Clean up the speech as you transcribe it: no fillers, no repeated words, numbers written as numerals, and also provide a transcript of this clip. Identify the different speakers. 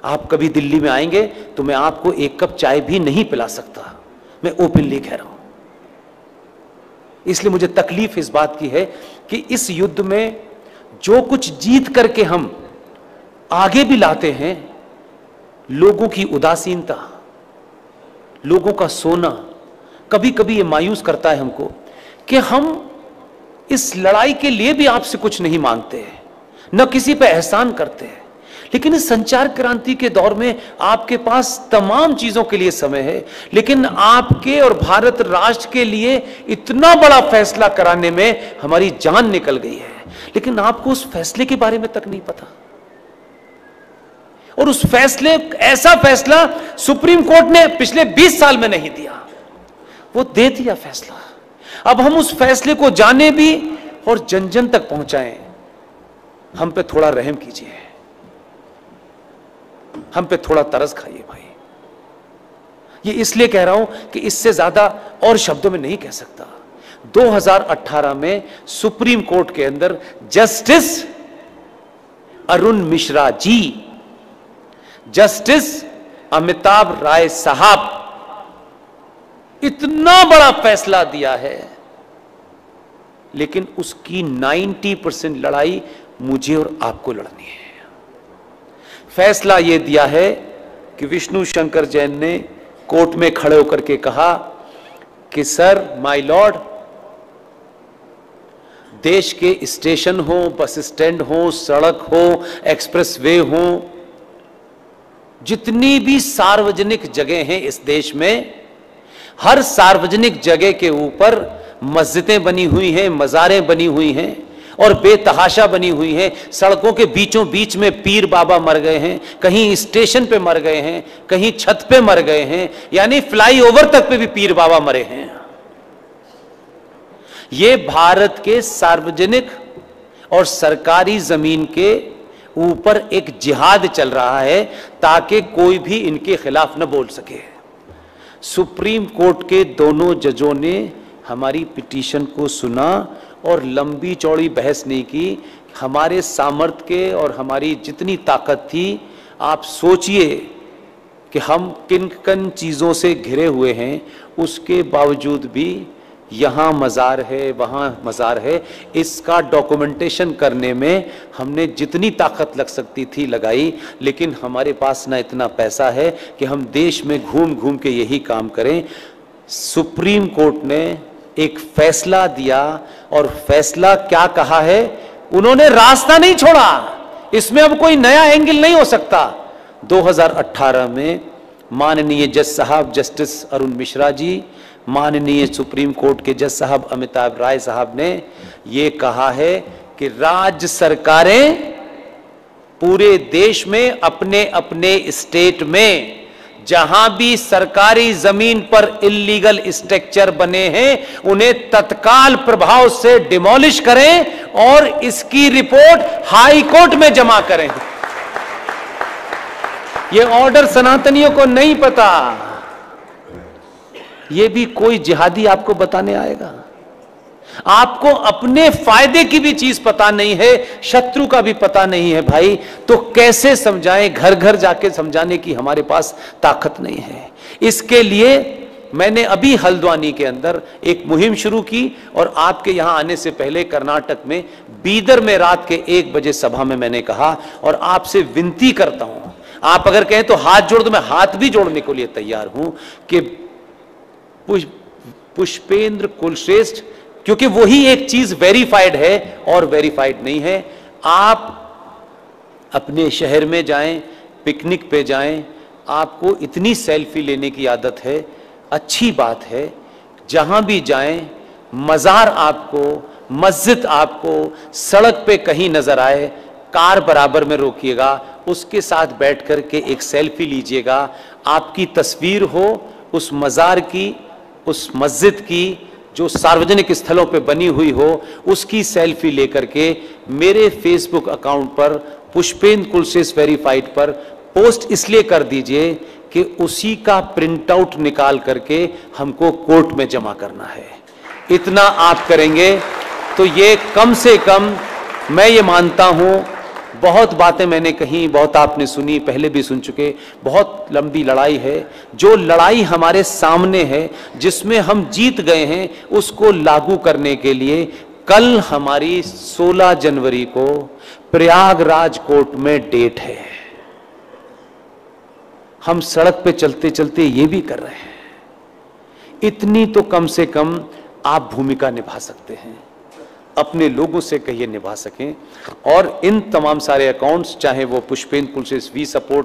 Speaker 1: आप कभी दिल्ली में आएंगे तो मैं आपको एक कप चाय भी नहीं पिला सकता, मैं ओपनली कह रहा हूं। इसलिए मुझे तकलीफ इस बात की है कि इस युद्ध में जो कुछ जीत करके हम आगे भी लाते हैं, लोगों की उदासीनता, लोगों का सोना, कभी कभी ये मायूस करता है हमको कि हम इस लड़ाई के लिए भी आपसे कुछ नहीं मांगते हैं, न किसी पे एहसान करते हैं। लेकिन इस संचार क्रांति के दौर में आपके पास तमाम चीजों के लिए समय है, लेकिन आपके और भारत राष्ट्र के लिए इतना बड़ा फैसला कराने में हमारी जान निकल गई है, लेकिन आपको उस फैसले के बारे में तक नहीं पता। और उस फैसले, ऐसा फैसला सुप्रीम कोर्ट ने पिछले 20 साल में नहीं दिया, वो दे दिया फैसला। अब हम उस फैसले को जाने भी और जन जन तक पहुंचाएं। हम पे थोड़ा रहम कीजिए, हम पे थोड़ा तरस खाइए भाई। ये इसलिए कह रहा हूं कि इससे ज्यादा और शब्दों में नहीं कह सकता। 2018 में सुप्रीम कोर्ट के अंदर जस्टिस अरुण मिश्रा जी, जस्टिस अमिताभ राय साहब इतना बड़ा फैसला दिया है, लेकिन उसकी 90% लड़ाई मुझे और आपको लड़नी है। फैसला यह दिया है कि विष्णु शंकर जैन ने कोर्ट में खड़े होकर के कहा कि सर, माय लॉर्ड, देश के स्टेशन हो, बस स्टैंड हो, सड़क हो, एक्सप्रेसवे हो, जितनी भी सार्वजनिक जगह हैं इस देश में, हर सार्वजनिक जगह के ऊपर मस्जिदें बनी हुई हैं, मज़ारें बनी हुई हैं और बेतहाशा बनी हुई हैं। सड़कों के बीचों बीच में पीर बाबा मर गए हैं, कहीं स्टेशन पे मर गए हैं, कहीं छत पे मर गए हैं, यानी फ्लाईओवर तक पे भी पीर बाबा मरे हैं। ये भारत के सार्वजनिक और सरकारी जमीन के ऊपर एक जिहाद चल रहा है ताकि कोई भी इनके खिलाफ न बोल सके। सुप्रीम कोर्ट के दोनों जजों ने हमारी पिटीशन को सुना और लंबी चौड़ी बहस नहीं की। हमारे सामर्थ्य के और हमारी जितनी ताकत थी, आप सोचिए कि हम किन किन चीज़ों से घिरे हुए हैं, उसके बावजूद भी यहाँ मज़ार है, वहाँ मज़ार है, इसका डॉक्यूमेंटेशन करने में हमने जितनी ताकत लग सकती थी लगाई, लेकिन हमारे पास ना इतना पैसा है कि हम देश में घूम घूम के यही काम करें। सुप्रीम कोर्ट ने एक फैसला दिया और फैसला क्या कहा है, उन्होंने रास्ता नहीं छोड़ा, इसमें अब कोई नया एंगल नहीं हो सकता। 2018 में माननीय जज साहब जस्टिस अरुण मिश्रा जी, माननीय सुप्रीम कोर्ट के जज साहब अमिताभ राय साहब ने ये कहा है कि राज्य सरकारें पूरे देश में अपने अपने स्टेट में जहां भी सरकारी जमीन पर इल्लीगल स्ट्रक्चर बने हैं, उन्हें तत्काल प्रभाव से डिमोलिश करें और इसकी रिपोर्ट हाई कोर्ट में जमा करें। ये ऑर्डर सनातनियों को नहीं पता, ये भी कोई जिहादी आपको बताने आएगा। आपको अपने फायदे की भी चीज पता नहीं है, शत्रु का भी पता नहीं है भाई, तो कैसे समझाएं? घर घर जाके समझाने की हमारे पास ताकत नहीं है। इसके लिए मैंने अभी हल्द्वानी के अंदर एक मुहिम शुरू की और आपके यहां आने से पहले कर्नाटक में बीदर में रात के 1 बजे सभा में मैंने कहा, और आपसे विनती करता हूं, आप अगर कहें तो हाथ जोड़ दो, मैं हाथ भी जोड़ने के लिए तैयार हूं कि पुष्पेंद्र कुलश्रेष्ठ, क्योंकि वही एक चीज वेरीफाइड है और वेरीफाइड नहीं है। आप अपने शहर में जाएं, पिकनिक पे जाएं, आपको इतनी सेल्फी लेने की आदत है, अच्छी बात है। जहां भी जाएं, मज़ार आपको, मस्जिद आपको सड़क पे कहीं नजर आए, कार बराबर में रोकिएगा, उसके साथ बैठ कर के एक सेल्फी लीजिएगा। आपकी तस्वीर हो उस मज़ार की, उस मस्जिद की जो सार्वजनिक स्थलों पे बनी हुई हो, उसकी सेल्फी लेकर के मेरे फेसबुक अकाउंट पर पुष्पेंद्र कुलश्रेष्ठ वेरीफाइड पर पोस्ट इसलिए कर दीजिए कि उसी का प्रिंट आउट निकाल करके हमको कोर्ट में जमा करना है। इतना आप करेंगे तो ये कम से कम मैं ये मानता हूं बहुत बातें मैंने कही, बहुत आपने सुनी, पहले भी सुन चुके। बहुत लंबी लड़ाई है। जो लड़ाई हमारे सामने है, जिसमें हम जीत गए हैं, उसको लागू करने के लिए कल हमारी 16 जनवरी को प्रयागराज कोर्ट में डेट है। हम सड़क पे चलते चलते ये भी कर रहे हैं। इतनी तो कम से कम आप भूमिका निभा सकते हैं, अपने लोगों से कहिए निभा सकें। और इन तमाम सारे अकाउंट्स, चाहे वो पुष्पेंद्र पुलिस वी सपोर्ट